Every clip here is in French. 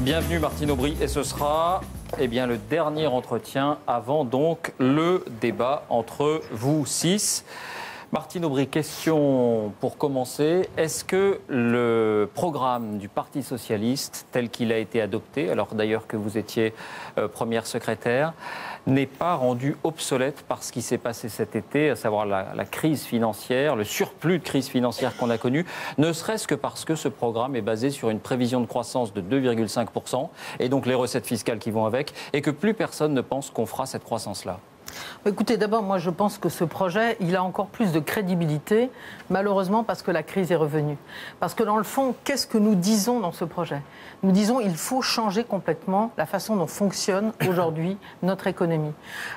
Bienvenue Martine Aubry et ce sera le dernier entretien avant donc le débat entre vous 6. Martine Aubry, question pour commencer. Est-ce que le programme du Parti socialiste tel qu'il a été adopté, alors d'ailleurs que vous étiez première secrétaire, n'est pas rendu obsolète par ce qui s'est passé cet été, à savoir la crise financière, le surplus de crise financière qu'on a connu, ne serait-ce que parce que ce programme est basé sur une prévision de croissance de 2,5% et donc les recettes fiscales qui vont avec, et que plus personne ne pense qu'on fera cette croissance-là? Écoutez, d'abord, moi je pense que ce projet, il a encore plus de crédibilité, malheureusement parce que la crise est revenue. Parce que dans le fond, qu'est-ce que nous disons dans ce projet? Nous disons qu'il faut changer complètement la façon dont fonctionne aujourd'hui notre économie.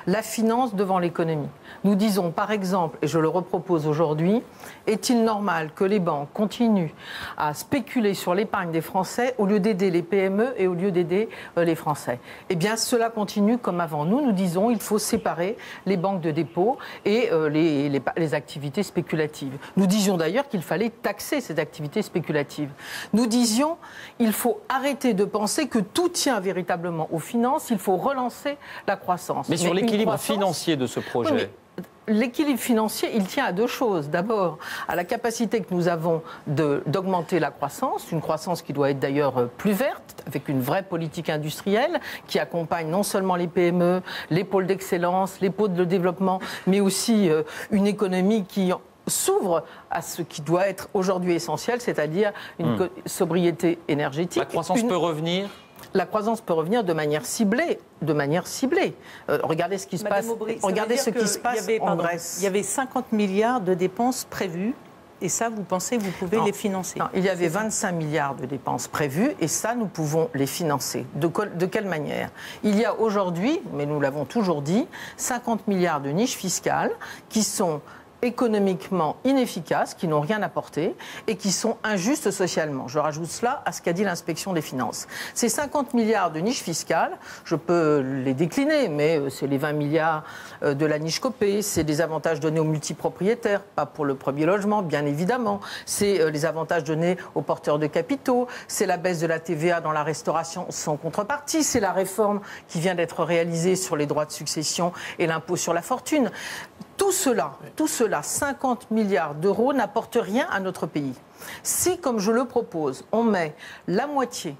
La finance devant l'économie. Nous disons par exemple, et je le repropose aujourd'hui, est-il normal que les banques continuent à spéculer sur l'épargne des Français au lieu d'aider les PME et au lieu d'aider les Français? Eh bien cela continue comme avant. Nous disons qu'il faut séparer les banques de dépôt et les activités spéculatives. Nous disions d'ailleurs qu'il fallait taxer ces activités spéculatives. Nous disions qu'il faut arrêter de penser que tout tient véritablement aux finances, il faut relancer la croissance. Mais sur l'équilibre financier de ce projet... Oui, l'équilibre financier, il tient à deux choses. D'abord, à la capacité que nous avons d'augmenter la croissance, une croissance qui doit être d'ailleurs plus verte, avec une vraie politique industrielle qui accompagne non seulement les PME, les pôles d'excellence, les pôles de développement, mais aussi une économie qui s'ouvre à ce qui doit être aujourd'hui essentiel, c'est-à-dire une sobriété énergétique. La croissance peut revenir ? La croissance peut revenir de manière ciblée. Regardez ce qui se passe. Regardez ce qui se passe en Grèce. Il y avait 50 milliards de dépenses prévues. Et ça, vous pensez que vous pouvez les financer? Non, il y avait 25 milliards de dépenses prévues et ça, nous pouvons les financer. De quelle manière? Il y a aujourd'hui, mais nous l'avons toujours dit, 50 milliards de niches fiscales qui sont économiquement inefficaces, qui n'ont rien apporté et qui sont injustes socialement. Je rajoute cela à ce qu'a dit l'inspection des finances. Ces 50 milliards de niches fiscales, je peux les décliner, mais c'est les 20 milliards de la niche Copé, c'est des avantages donnés aux multipropriétaires, pas pour le premier logement, bien évidemment, c'est les avantages donnés aux porteurs de capitaux, c'est la baisse de la TVA dans la restauration sans contrepartie, c'est la réforme qui vient d'être réalisée sur les droits de succession et l'impôt sur la fortune. Tout cela, 50 milliards d'euros n'apporte rien à notre pays. Si, comme je le propose, on met la moitié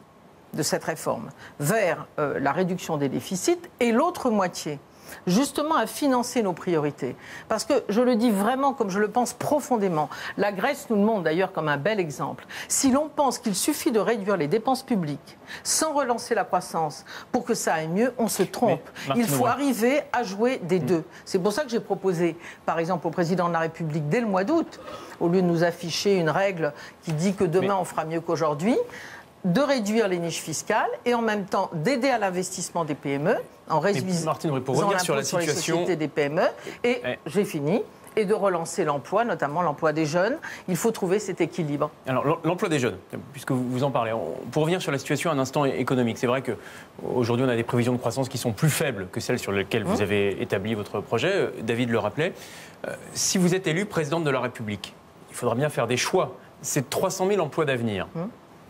de cette réforme vers la réduction des déficits et l'autre moitié justement à financer nos priorités. Parce que, je le dis vraiment comme je le pense profondément, la Grèce nous le montre d'ailleurs comme un bel exemple. Si l'on pense qu'il suffit de réduire les dépenses publiques sans relancer la croissance pour que ça aille mieux, on se trompe. Il faut arriver à jouer des deux. C'est pour ça que j'ai proposé, par exemple, au président de la République dès le mois d'août, au lieu de nous afficher une règle qui dit que demain on fera mieux qu'aujourd'hui, de réduire les niches fiscales et en même temps d'aider à l'investissement des PME en réduisant l'impôt sur les sociétés des PME et, j'ai fini, et de relancer l'emploi, notamment l'emploi des jeunes. Il faut trouver cet équilibre. Alors, l'emploi des jeunes, puisque vous en parlez, pour revenir sur la situation à un instant économique, c'est vrai qu'aujourd'hui on a des prévisions de croissance qui sont plus faibles que celles sur lesquelles vous avez établi votre projet. David le rappelait. Si vous êtes élu présidente de la République, il faudra bien faire des choix. C'est 300 000 emplois d'avenir.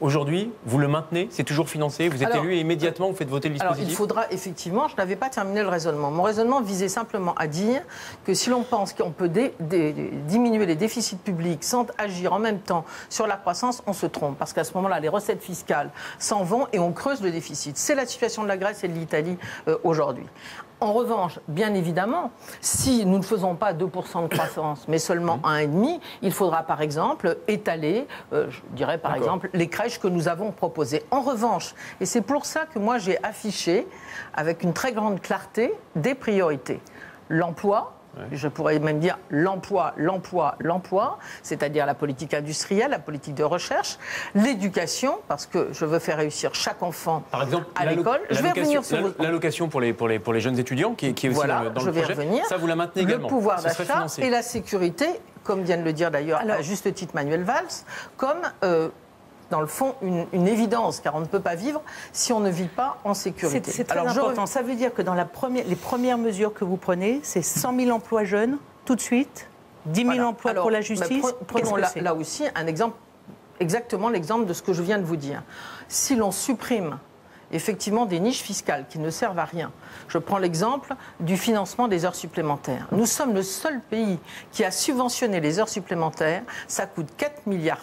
Aujourd'hui, vous le maintenez, c'est toujours financé, vous êtes élu et immédiatement vous faites voter le dispositif? Alors il faudra effectivement, je n'avais pas terminé le raisonnement. Mon raisonnement visait simplement à dire que si l'on pense qu'on peut diminuer les déficits publics sans agir en même temps sur la croissance, on se trompe. Parce qu'à ce moment-là, les recettes fiscales s'en vont et on creuse le déficit. C'est la situation de la Grèce et de l'Italie aujourd'hui. En revanche, bien évidemment, si nous ne faisons pas 2% de croissance, mais seulement 1,5%, il faudra par exemple étaler, je dirais par exemple, les crèches que nous avons proposées. En revanche, et c'est pour ça que moi j'ai affiché, avec une très grande clarté, des priorités. L'emploi. Je pourrais même dire l'emploi, c'est-à-dire la politique industrielle, la politique de recherche, l'éducation, parce que je veux faire réussir chaque enfant à l'école. Je vais revenir sur l'allocation pour les jeunes étudiants, qui est aussi dans le projet. Revenir. Ça, vous la maintenez également. Le pouvoir d'achat et la sécurité, comme vient de le dire d'ailleurs à juste titre Manuel Valls, comme... dans le fond, une évidence, car on ne peut pas vivre si on ne vit pas en sécurité. C'est très important. Ça veut dire que dans les premières mesures que vous prenez, c'est 100 000 emplois jeunes, tout de suite, 10 000 emplois pour la justice. Prenons là aussi un exemple, exactement l'exemple de ce que je viens de vous dire. Si l'on supprime effectivement des niches fiscales qui ne servent à rien. Je prends l'exemple du financement des heures supplémentaires. Nous sommes le seul pays qui a subventionné les heures supplémentaires. Ça coûte 4,7 milliards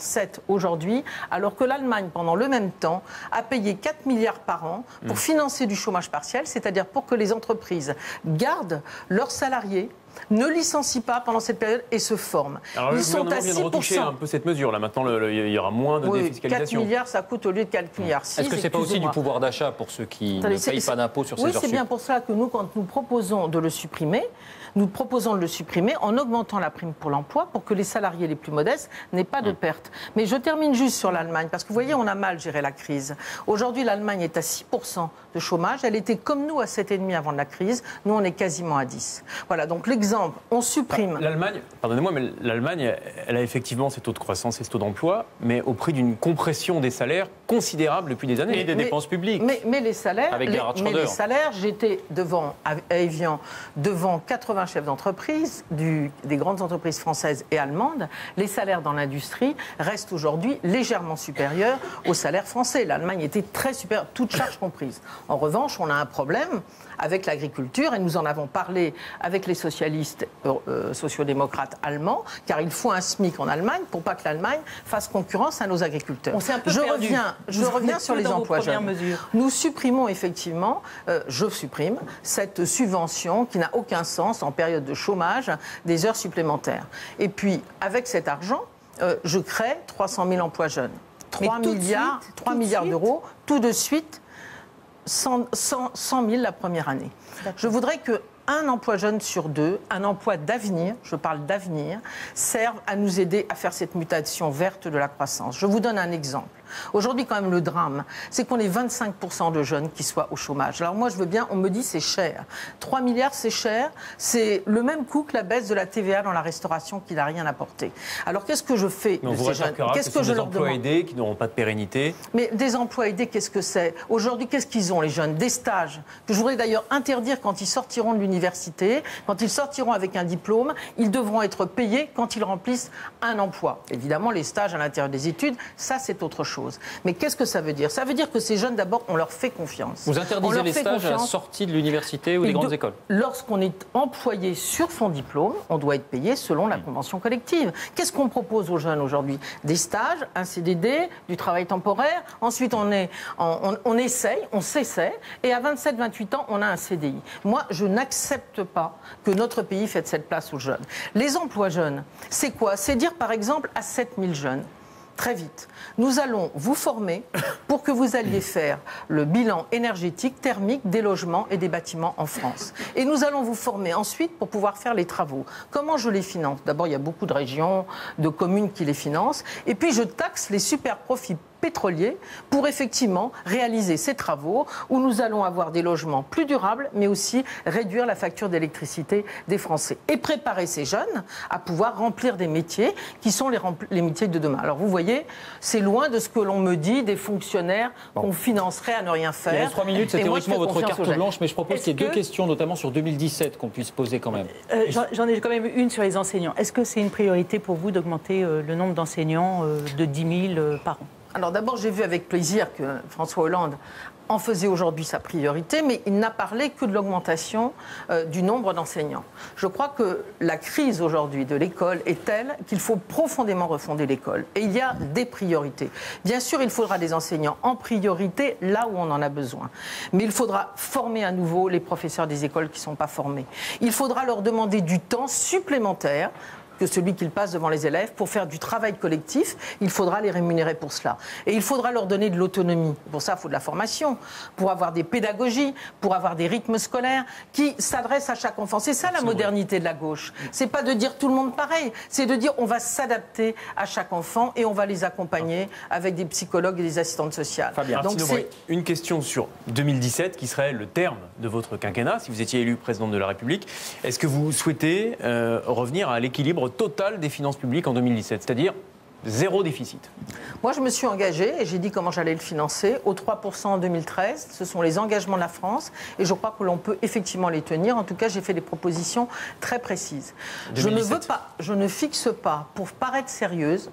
aujourd'hui, alors que l'Allemagne, pendant le même temps, a payé 4 milliards par an pour financer du chômage partiel, c'est-à-dire pour que les entreprises gardent leurs salariés, ne licencient pas pendant cette période et se forment. Alors, Ils sont à 6%. Vient de retoucher un peu cette mesure. Là, maintenant, il y aura moins de défiscalisation. 4 milliards, ça coûte au lieu de 4 milliards 6. Est-ce que ce n'est pas aussi du pouvoir d'achat pour ceux qui ne payent pas d'impôts sur ces heures Oui, c'est bien pour cela que nous, quand nous proposons de le supprimer, nous proposons de le supprimer en augmentant la prime pour l'emploi pour que les salariés les plus modestes n'aient pas de perte. Mais je termine juste sur l'Allemagne, parce que vous voyez, on a mal géré la crise. Aujourd'hui, l'Allemagne est à 6% de chômage. Elle était comme nous à 7,5% avant de la crise. Nous, on est quasiment à 10%. Voilà, donc l'exemple, on supprime. L'Allemagne, pardonnez-moi, mais l'Allemagne, elle a effectivement ces taux de croissance et ce taux d'emploi, mais au prix d'une compression des salaires considérable depuis des années. Et des dépenses publiques. Mais les salaires, avec les salaires, j'étais à Evian, devant 80 chefs d'entreprise des grandes entreprises françaises et allemandes. Les salaires dans l'industrie restent aujourd'hui légèrement supérieurs aux salaires français. L'Allemagne était très supérieure, toutes charges comprises. En revanche, on a un problème avec l'agriculture, et nous en avons parlé avec les socialistes sociodémocrates allemands, car il faut un SMIC en Allemagne pour pas que l'Allemagne fasse concurrence à nos agriculteurs. On s'est un peu je reviens sur les emplois jeunes. Nous supprimons effectivement, je supprime cette subvention qui n'a aucun sens en période de chômage des heures supplémentaires. Et puis, avec cet argent, je crée 300 000 emplois jeunes. 3 milliards d'euros, tout de suite, 100 000 la première année. Je voudrais qu'un emploi jeune sur deux, un emploi d'avenir, je parle d'avenir, serve à nous aider à faire cette mutation verte de la croissance. Je vous donne un exemple. Aujourd'hui, quand même, le drame, c'est qu'on ait 25% de jeunes qui soient au chômage. Alors moi, je veux bien, on me dit c'est cher. 3 milliards, c'est cher. C'est le même coût que la baisse de la TVA dans la restauration qui n'a rien apporté. Alors qu'est-ce que je fais de ces jeunes? Qu'est-ce que je leur demande? Des emplois aidés qui n'auront pas de pérennité. Mais des emplois aidés, qu'est-ce que c'est? Aujourd'hui, qu'est-ce qu'ils ont, les jeunes? Des stages, que je voudrais d'ailleurs interdire quand ils sortiront de l'université, quand ils sortiront avec un diplôme, ils devront être payés quand ils remplissent un emploi. Évidemment, les stages à l'intérieur des études, ça c'est autre chose. Mais qu'est-ce que ça veut dire? Ça veut dire que ces jeunes, d'abord, on leur fait confiance. Vous interdisez les stages à la sortie de l'université ou des grandes écoles? Lorsqu'on est employé sur son diplôme, on doit être payé selon la convention collective. Qu'est-ce qu'on propose aux jeunes aujourd'hui? Des stages, un CDD, du travail temporaire. Ensuite, on essaye, on s'essaie. Et à 27-28 ans, on a un CDI. Moi, je n'accepte pas que notre pays fasse cette place aux jeunes. Les emplois jeunes, c'est quoi? C'est dire, par exemple, à 7000 jeunes, très vite, nous allons vous former pour que vous alliez faire le bilan énergétique, thermique des logements et des bâtiments en France. Et nous allons vous former ensuite pour pouvoir faire les travaux. Comment je les finance? D'abord, il y a beaucoup de régions, de communes qui les financent. Et puis, je taxe les super profits pétroliers pour effectivement réaliser ces travaux où nous allons avoir des logements plus durables, mais aussi réduire la facture d'électricité des Français. Et préparer ces jeunes à pouvoir remplir des métiers qui sont les métiers de demain. Alors vous voyez, c'est loin de ce que l'on me dit des fonctionnaires qu'on financerait à ne rien faire. Il reste 3 minutes, c'est théoriquement votre carte blanche, mais je propose qu'il y ait deux questions, notamment sur 2017, qu'on puisse poser quand même. J'en ai quand même une sur les enseignants. Est-ce que c'est une priorité pour vous d'augmenter le nombre d'enseignants de 10 000 par an? Alors d'abord, j'ai vu avec plaisir que François Hollande en faisait aujourd'hui sa priorité, mais il n'a parlé que de l'augmentation du nombre d'enseignants. Je crois que la crise aujourd'hui de l'école est telle qu'il faut profondément refonder l'école. Et il y a des priorités. Bien sûr, il faudra des enseignants en priorité là où on en a besoin. Mais il faudra former à nouveau les professeurs des écoles qui ne sont pas formés. Il faudra leur demander du temps supplémentaire que celui qu'ils passent devant les élèves pour faire du travail collectif. Il faudra les rémunérer pour cela. Et il faudra leur donner de l'autonomie. Pour ça, il faut de la formation, pour avoir des pédagogies, pour avoir des rythmes scolaires qui s'adressent à chaque enfant. C'est ça la modernité de la gauche. C'est pas de dire tout le monde pareil, c'est de dire on va s'adapter à chaque enfant et on va les accompagner avec des psychologues et des assistantes sociales. Fabien, donc c'est une question sur 2017 qui serait le terme de votre quinquennat, si vous étiez élu président de la République. Est-ce que vous souhaitez revenir à l'équilibre total des finances publiques en 2017, c'est-à-dire Zéro déficit. Moi, je me suis engagée et j'ai dit comment j'allais le financer aux 3% en 2013. Ce sont les engagements de la France et je crois que l'on peut effectivement les tenir. En tout cas, j'ai fait des propositions très précises. 2017. Je ne fixe pas, pour paraître sérieuse,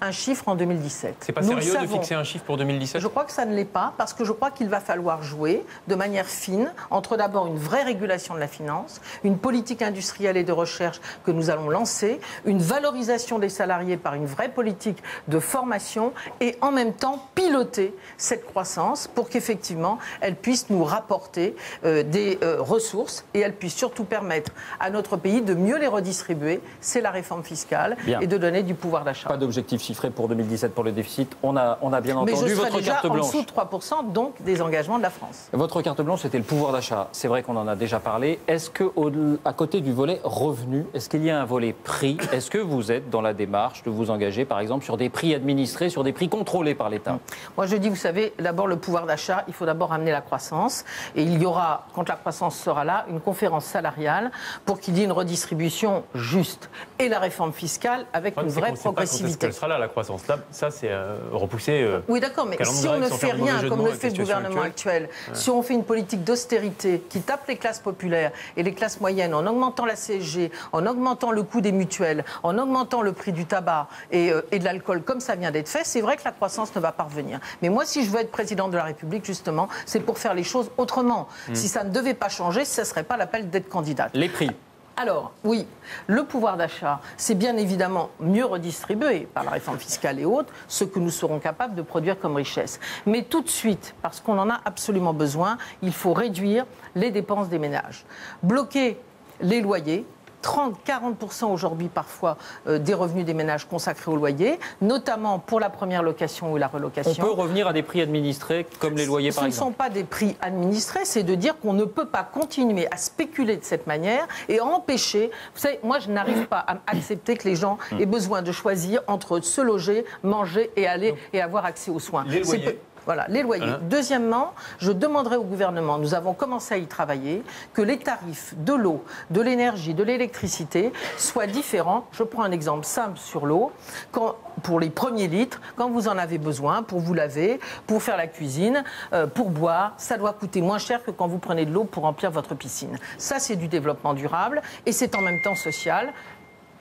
un chiffre en 2017. C'est pas sérieux de fixer un chiffre pour 2017 ? Je crois que ça ne l'est pas parce que je crois qu'il va falloir jouer de manière fine entre d'abord une vraie régulation de la finance, une politique industrielle et de recherche que nous allons lancer, une valorisation des salariés par une vraie politique de formation et en même temps piloter cette croissance pour qu'effectivement elle puisse nous rapporter des ressources et elle puisse surtout permettre à notre pays de mieux les redistribuer. C'est la réforme fiscale. Bien. Et de donner du pouvoir d'achat. Pas d'objectif chiffré pour 2017 pour le déficit. On a bien entendu mais je votre déjà carte blanche. En dessous de 3%, donc des engagements de la France. Votre carte blanche, c'était le pouvoir d'achat. C'est vrai qu'on en a déjà parlé. Est-ce qu'à côté du volet revenu, est-ce qu'il y a un volet prix ? Est-ce que vous êtes dans la démarche de vous engager, par exemple, sur des prix administrés, sur des prix contrôlés par l'État ? Moi, je dis, vous savez, d'abord le pouvoir d'achat, il faut d'abord amener la croissance. Et il y aura, quand la croissance sera là, une conférence salariale pour qu'il y ait une redistribution juste. Et la réforme fiscale avec une vraie progressivité. Elle sera là, la croissance. Là, ça, c'est repoussé. Oui, d'accord, mais si on ne fait rien, comme le fait le gouvernement actuel, si on fait une politique d'austérité qui tape les classes populaires et les classes moyennes en augmentant la CSG, en augmentant le coût des mutuelles, en augmentant le prix du tabac et de l'alcool, comme ça vient d'être fait, c'est vrai que la croissance ne va pas revenir. Mais moi, si je veux être président de la République, justement, c'est pour faire les choses autrement. Si ça ne devait pas changer, ce ne serait pas l'appel d'être candidate. Les prix. Alors, oui, le pouvoir d'achat, c'est bien évidemment mieux redistribué par la réforme fiscale et autres, ce que nous serons capables de produire comme richesse. Mais tout de suite, parce qu'on en a absolument besoin, il faut réduire les dépenses des ménages. Bloquer les loyers. 30-40% aujourd'hui parfois des revenus des ménages consacrés au loyer, notamment pour la première location ou la relocation. On peut revenir à des prix administrés comme les loyers par exemple. Ce ne sont pas des prix administrés, c'est de dire qu'on ne peut pas continuer à spéculer de cette manière et à empêcher... Vous savez, moi je n'arrive pas à accepter que les gens aient besoin de choisir entre se loger, manger et aller et avoir accès aux soins. Les loyers. Voilà, les loyers. Deuxièmement, je demanderai au gouvernement, nous avons commencé à y travailler, que les tarifs de l'eau, de l'énergie, de l'électricité soient différents. Je prends un exemple simple sur l'eau. Pour les premiers litres, quand vous en avez besoin, pour vous laver, pour faire la cuisine, pour boire, ça doit coûter moins cher que quand vous prenez de l'eau pour remplir votre piscine. Ça, c'est du développement durable et c'est en même temps social.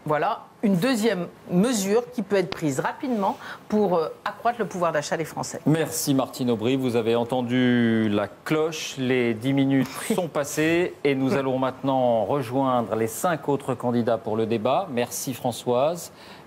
Voilà une deuxième mesure qui peut être prise rapidement pour accroître le pouvoir d'achat des Français. Merci Martine Aubry, vous avez entendu la cloche, les 10 minutes sont passées et nous allons maintenant rejoindre les 5 autres candidats pour le débat. Merci Françoise,